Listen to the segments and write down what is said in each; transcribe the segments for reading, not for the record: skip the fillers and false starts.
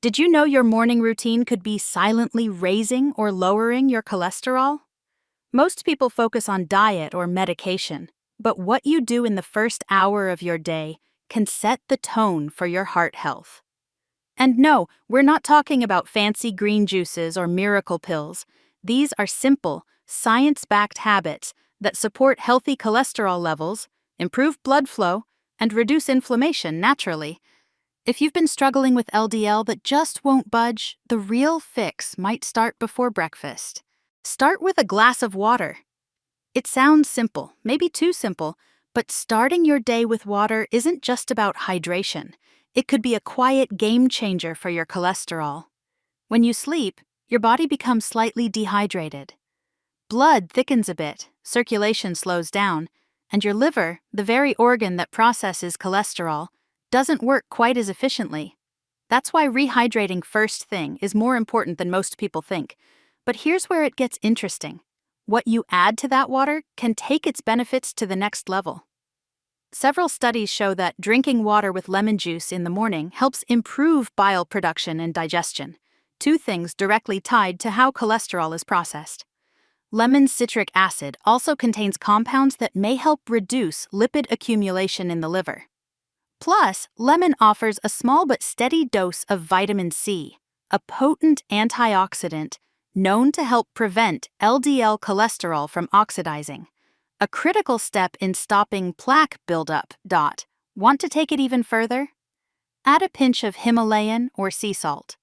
Did you know your morning routine could be silently raising or lowering your cholesterol? Most people focus on diet or medication, but what you do in the first hour of your day can set the tone for your heart health. And no, we're not talking about fancy green juices or miracle pills. These are simple, science-backed habits that support healthy cholesterol levels, improve blood flow, and reduce inflammation naturally. If you've been struggling with LDL that just won't budge, the real fix might start before breakfast. Start with a glass of water. It sounds simple, maybe too simple, but starting your day with water isn't just about hydration. It could be a quiet game changer for your cholesterol. When you sleep, your body becomes slightly dehydrated. Blood thickens a bit, circulation slows down, and your liver, the very organ that processes cholesterol, doesn't work quite as efficiently. That's why rehydrating first thing is more important than most people think. But here's where it gets interesting. What you add to that water can take its benefits to the next level. Several studies show that drinking water with lemon juice in the morning helps improve bile production and digestion, two things directly tied to how cholesterol is processed. Lemon's citric acid also contains compounds that may help reduce lipid accumulation in the liver. Plus, lemon offers a small but steady dose of vitamin C, a potent antioxidant known to help prevent LDL cholesterol from oxidizing, a critical step in stopping plaque buildup. Want to take it even further? Add a pinch of Himalayan or sea salt.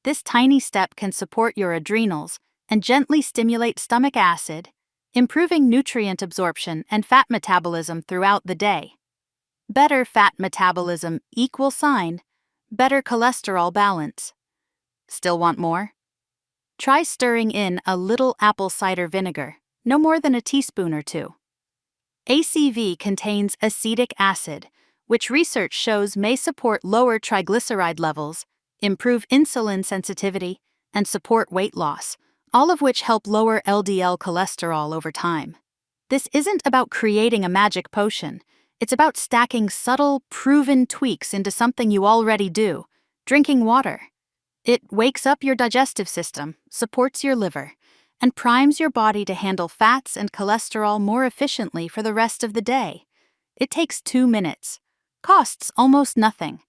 This tiny step can support your adrenals and gently stimulate stomach acid, improving nutrient absorption and fat metabolism throughout the day. Better fat metabolism equal sign, better cholesterol balance. Still want more? Try stirring in a little apple cider vinegar, no more than a teaspoon or two. ACV contains acetic acid, which research shows may support lower triglyceride levels, improve insulin sensitivity, and support weight loss, all of which help lower LDL cholesterol over time. This isn't about creating a magic potion. It's about stacking subtle, proven tweaks into something you already do, drinking water. It wakes up your digestive system, supports your liver, and primes your body to handle fats and cholesterol more efficiently for the rest of the day. It takes 2 minutes, costs almost nothing,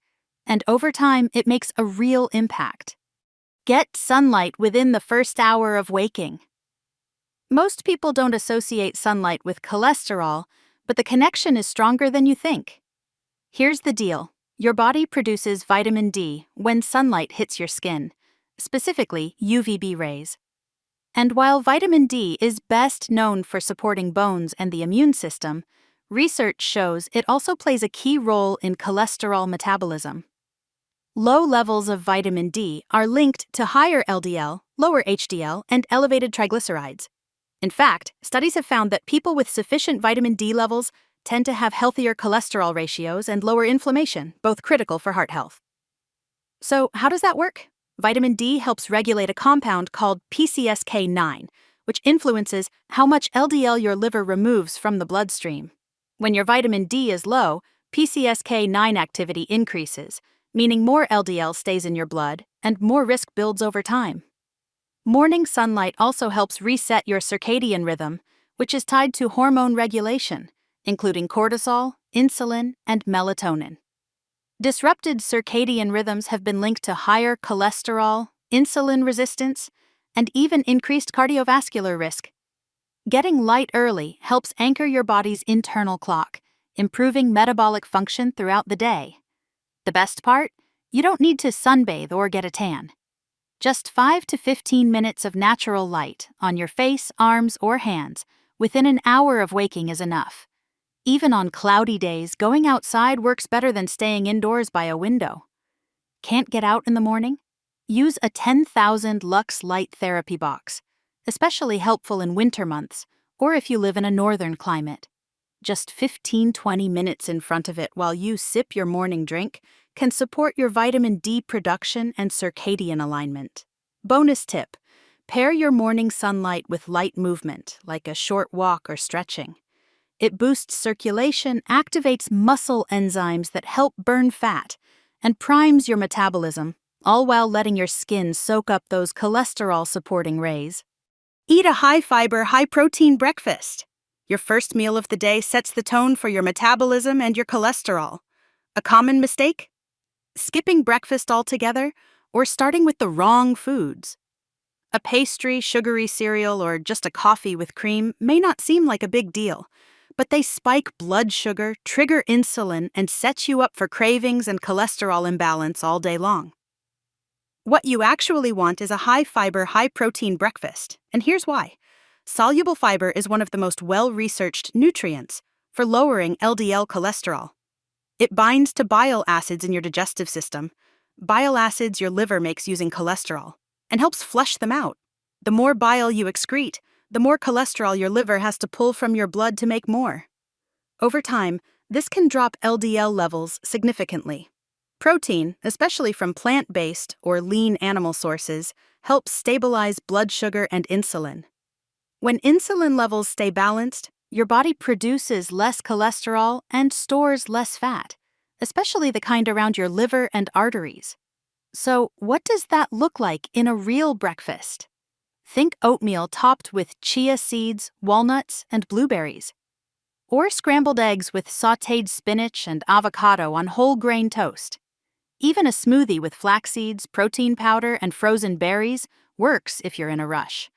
and over time it makes a real impact. Get sunlight within the first hour of waking. Most people don't associate sunlight with cholesterol, but the connection is stronger than you think. Here's the deal. Your body produces vitamin D when sunlight hits your skin, specifically UVB rays. And while vitamin D is best known for supporting bones and the immune system, research shows it also plays a key role in cholesterol metabolism. Low levels of vitamin D are linked to higher LDL, lower HDL, and elevated triglycerides. In fact, studies have found that people with sufficient vitamin D levels tend to have healthier cholesterol ratios and lower inflammation, both critical for heart health. So, how does that work? Vitamin D helps regulate a compound called PCSK9, which influences how much LDL your liver removes from the bloodstream. When your vitamin D is low, PCSK9 activity increases, meaning more LDL stays in your blood and more risk builds over time. Morning sunlight also helps reset your circadian rhythm, which is tied to hormone regulation, including cortisol, insulin, and melatonin. Disrupted circadian rhythms have been linked to higher cholesterol, insulin resistance, and even increased cardiovascular risk. Getting light early helps anchor your body's internal clock, improving metabolic function throughout the day. The best part? You don't need to sunbathe or get a tan. Just 5 to 15 minutes of natural light on your face, arms, or hands within an hour of waking is enough. Even on cloudy days, going outside works better than staying indoors by a window. Can't get out in the morning? Use a 10,000 lux light therapy box, especially helpful in winter months or if you live in a northern climate. Just 15-20 minutes in front of it while you sip your morning drink can support your vitamin D production and circadian alignment. Bonus tip: pair your morning sunlight with light movement, like a short walk or stretching. It boosts circulation, activates muscle enzymes that help burn fat, and primes your metabolism, all while letting your skin soak up those cholesterol-supporting rays. Eat a high-fiber, high-protein breakfast. Your first meal of the day sets the tone for your metabolism and your cholesterol. A common mistake? Skipping breakfast altogether or starting with the wrong foods. A pastry, sugary cereal, or just a coffee with cream may not seem like a big deal, but they spike blood sugar, trigger insulin, and set you up for cravings and cholesterol imbalance all day long. What you actually want is a high-fiber, high-protein breakfast, and here's why. Soluble fiber is one of the most well-researched nutrients for lowering LDL cholesterol. It binds to bile acids in your digestive system, bile acids your liver makes using cholesterol, and helps flush them out. The more bile you excrete, the more cholesterol your liver has to pull from your blood to make more. Over time, this can drop LDL levels significantly. Protein, especially from plant-based or lean animal sources, helps stabilize blood sugar and insulin. When insulin levels stay balanced, your body produces less cholesterol and stores less fat, especially the kind around your liver and arteries. So, what does that look like in a real breakfast? Think oatmeal topped with chia seeds, walnuts, and blueberries. Or scrambled eggs with sautéed spinach and avocado on whole grain toast. Even a smoothie with flax seeds, protein powder, and frozen berries works if you're in a rush.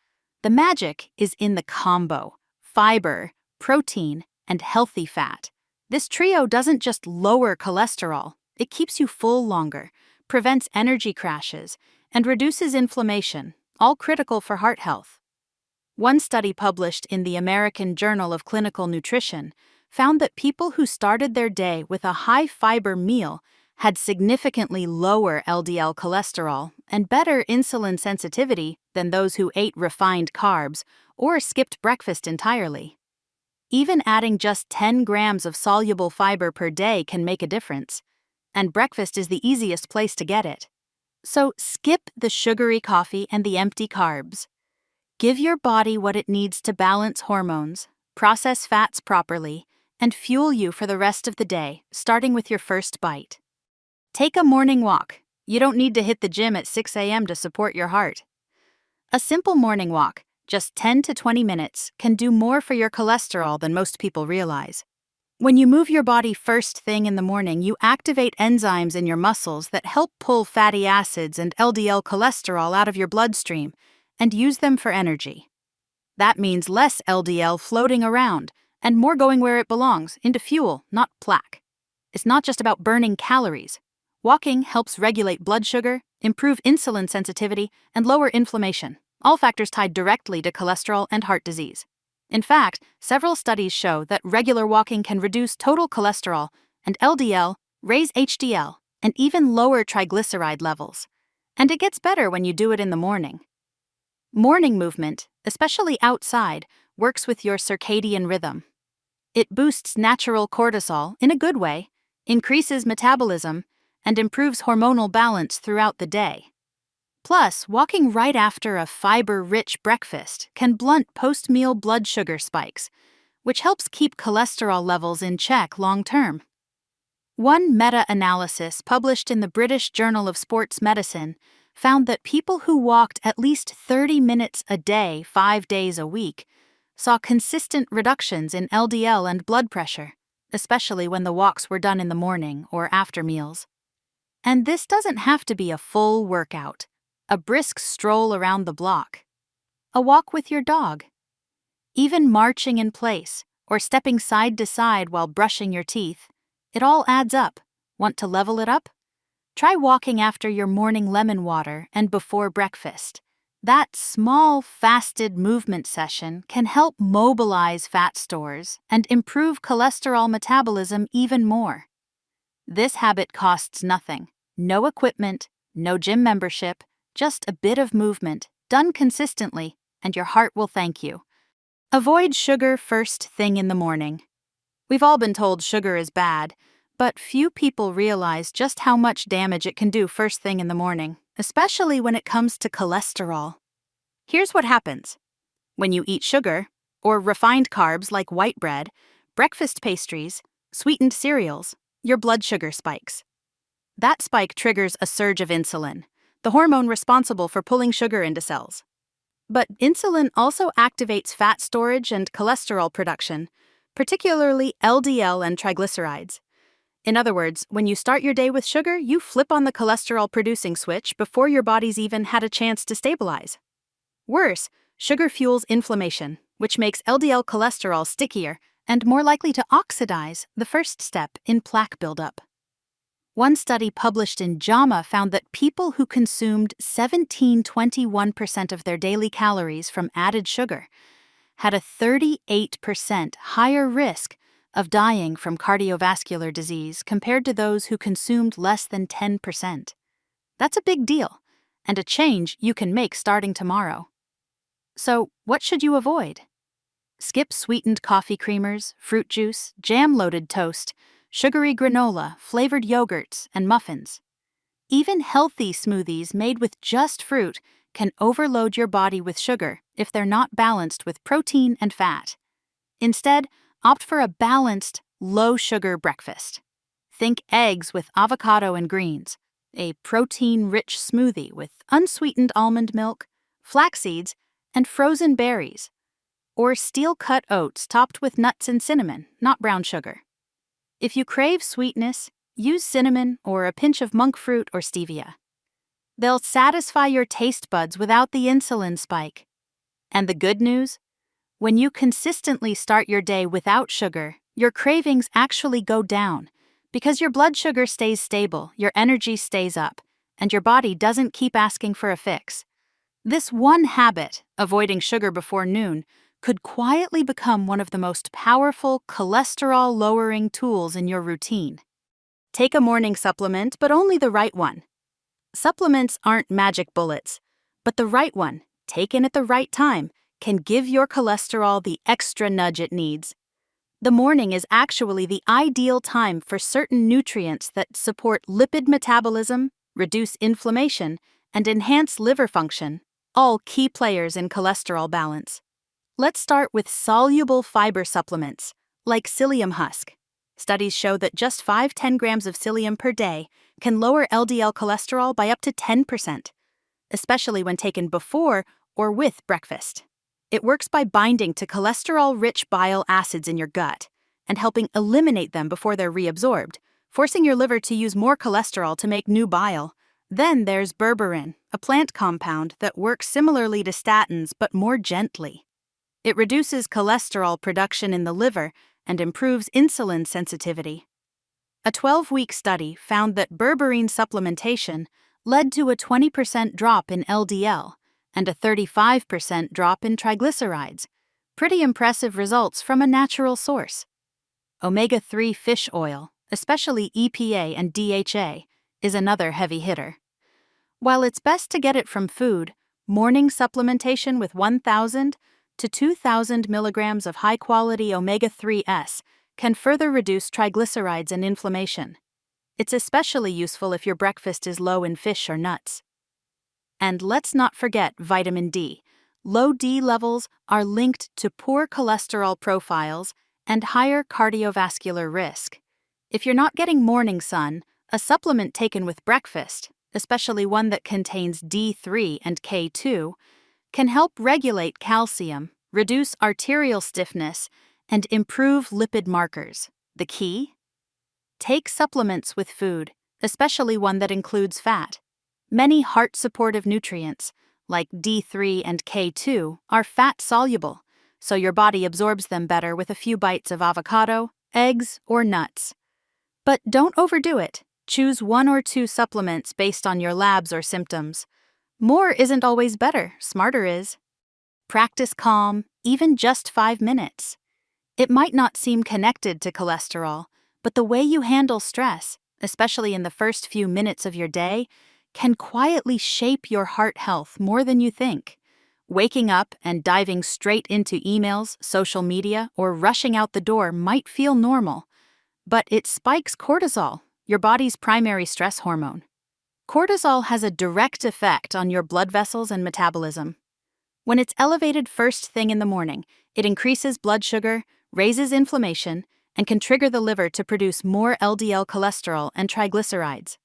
The magic is in the combo: fiber, protein, and healthy fat. This trio doesn't just lower cholesterol, it keeps you full longer, prevents energy crashes, and reduces inflammation, all critical for heart health. One study published in the American Journal of Clinical Nutrition found that people who started their day with a high-fiber meal had significantly lower LDL cholesterol and better insulin sensitivity than those who ate refined carbs or skipped breakfast entirely. Even adding just 10 grams of soluble fiber per day can make a difference, and breakfast is the easiest place to get it. So skip the sugary coffee and the empty carbs. Give your body what it needs to balance hormones, process fats properly, and fuel you for the rest of the day, starting with your first bite. Take a morning walk. You don't need to hit the gym at 6 a.m. to support your heart. A simple morning walk, just 10 to 20 minutes, can do more for your cholesterol than most people realize. When you move your body first thing in the morning, you activate enzymes in your muscles that help pull fatty acids and LDL cholesterol out of your bloodstream and use them for energy. That means less LDL floating around and more going where it belongs, into fuel, not plaque. It's not just about burning calories. Walking helps regulate blood sugar, improve insulin sensitivity, and lower inflammation, all factors tied directly to cholesterol and heart disease. In fact, several studies show that regular walking can reduce total cholesterol and LDL, raise HDL, and even lower triglyceride levels. And it gets better when you do it in the morning. Morning movement, especially outside, works with your circadian rhythm. It boosts natural cortisol in a good way, increases metabolism, and improves hormonal balance throughout the day. Plus, walking right after a fiber-rich breakfast can blunt post-meal blood sugar spikes, which helps keep cholesterol levels in check long-term. One meta-analysis published in the British Journal of Sports Medicine found that people who walked at least 30 minutes a day, 5 days a week, saw consistent reductions in LDL and blood pressure, especially when the walks were done in the morning or after meals. And this doesn't have to be a full workout. A brisk stroll around the block. A walk with your dog. Even marching in place or stepping side to side while brushing your teeth, it all adds up. Want to level it up? Try walking after your morning lemon water and before breakfast. That small, fasted movement session can help mobilize fat stores and improve cholesterol metabolism even more. This habit costs nothing. No equipment, no gym membership, just a bit of movement, done consistently, and your heart will thank you. Avoid sugar first thing in the morning. We've all been told sugar is bad, but few people realize just how much damage it can do first thing in the morning, especially when it comes to cholesterol. Here's what happens. When you eat sugar, or refined carbs like white bread, breakfast pastries, sweetened cereals, your blood sugar spikes. That spike triggers a surge of insulin, the hormone responsible for pulling sugar into cells. But insulin also activates fat storage and cholesterol production, particularly LDL and triglycerides. In other words, when you start your day with sugar, you flip on the cholesterol-producing switch before your body's even had a chance to stabilize. Worse, sugar fuels inflammation, which makes LDL cholesterol stickier and more likely to oxidize, the first step in plaque buildup. One study published in JAMA found that people who consumed 21% of their daily calories from added sugar had a 38% higher risk of dying from cardiovascular disease compared to those who consumed less than 10%. That's a big deal, and a change you can make starting tomorrow. So, what should you avoid? Skip sweetened coffee creamers, fruit juice, jam-loaded toast, sugary granola, flavored yogurts, and muffins. Even healthy smoothies made with just fruit can overload your body with sugar if they're not balanced with protein and fat. Instead, opt for a balanced, low-sugar breakfast. Think eggs with avocado and greens, a protein-rich smoothie with unsweetened almond milk, flax seeds, and frozen berries, or steel-cut oats topped with nuts and cinnamon, not brown sugar. If you crave sweetness, use cinnamon or a pinch of monk fruit or stevia. They'll satisfy your taste buds without the insulin spike. And the good news? When you consistently start your day without sugar, your cravings actually go down because your blood sugar stays stable, your energy stays up, and your body doesn't keep asking for a fix. This one habit, avoiding sugar before noon, could quietly become one of the most powerful cholesterol-lowering tools in your routine. Take a morning supplement, but only the right one. Supplements aren't magic bullets, but the right one, taken at the right time, can give your cholesterol the extra nudge it needs. The morning is actually the ideal time for certain nutrients that support lipid metabolism, reduce inflammation, and enhance liver function, all key players in cholesterol balance. Let's start with soluble fiber supplements, like psyllium husk. Studies show that just 5-10 grams of psyllium per day can lower LDL cholesterol by up to 10%, especially when taken before or with breakfast. It works by binding to cholesterol-rich bile acids in your gut and helping eliminate them before they're reabsorbed, forcing your liver to use more cholesterol to make new bile. Then there's berberin, a plant compound that works similarly to statins but more gently. It reduces cholesterol production in the liver and improves insulin sensitivity. A 12-week study found that berberine supplementation led to a 20% drop in LDL and a 35% drop in triglycerides. Pretty impressive results from a natural source. Omega-3 fish oil, especially EPA and DHA, is another heavy hitter. While it's best to get it from food, morning supplementation with 1,000 to 2,000 milligrams of high-quality omega-3s can further reduce triglycerides and inflammation. It's especially useful if your breakfast is low in fish or nuts. And let's not forget vitamin D. Low D levels are linked to poor cholesterol profiles and higher cardiovascular risk. If you're not getting morning sun, a supplement taken with breakfast, especially one that contains D3 and K2, can help regulate calcium, reduce arterial stiffness, and improve lipid markers. The key? Take supplements with food, especially one that includes fat. Many heart-supportive nutrients, like D3 and K2, are fat-soluble, so your body absorbs them better with a few bites of avocado, eggs, or nuts. But don't overdo it. Choose 1 or 2 supplements based on your labs or symptoms. More isn't always better, smarter is. Practice calm, even just 5 minutes. It might not seem connected to cholesterol, but the way you handle stress, especially in the first few minutes of your day, can quietly shape your heart health more than you think. Waking up and diving straight into emails, social media, or rushing out the door might feel normal, but it spikes cortisol, your body's primary stress hormone. Cortisol has a direct effect on your blood vessels and metabolism. When it's elevated first thing in the morning, it increases blood sugar, raises inflammation, and can trigger the liver to produce more LDL cholesterol and triglycerides.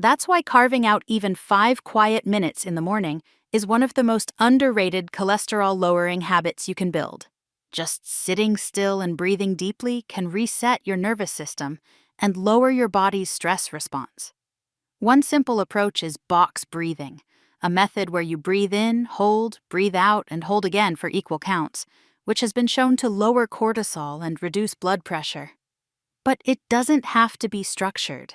That's why carving out even 5 quiet minutes in the morning is one of the most underrated cholesterol-lowering habits you can build. Just sitting still and breathing deeply can reset your nervous system and lower your body's stress response. One simple approach is box breathing, a method where you breathe in, hold, breathe out, and hold again for equal counts, which has been shown to lower cortisol and reduce blood pressure. But it doesn't have to be structured.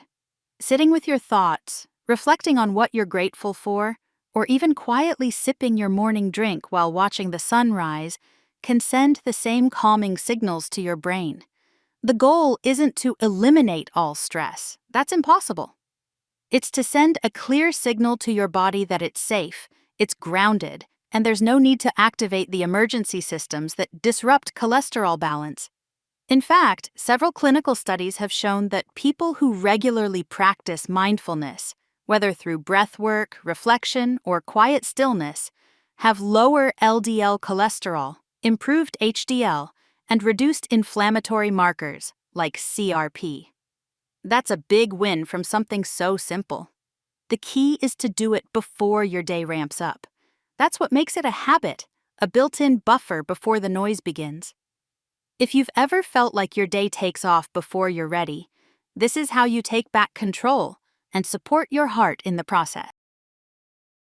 Sitting with your thoughts, reflecting on what you're grateful for, or even quietly sipping your morning drink while watching the sun rise can send the same calming signals to your brain. The goal isn't to eliminate all stress. That's impossible. It's to send a clear signal to your body that it's safe, it's grounded, and there's no need to activate the emergency systems that disrupt cholesterol balance. In fact, several clinical studies have shown that people who regularly practice mindfulness, whether through breath work, reflection, or quiet stillness, have lower LDL cholesterol, improved HDL, and reduced inflammatory markers like CRP. That's a big win from something so simple. The key is to do it before your day ramps up. That's what makes it a habit, a built-in buffer before the noise begins. If you've ever felt like your day takes off before you're ready, this is how you take back control and support your heart in the process.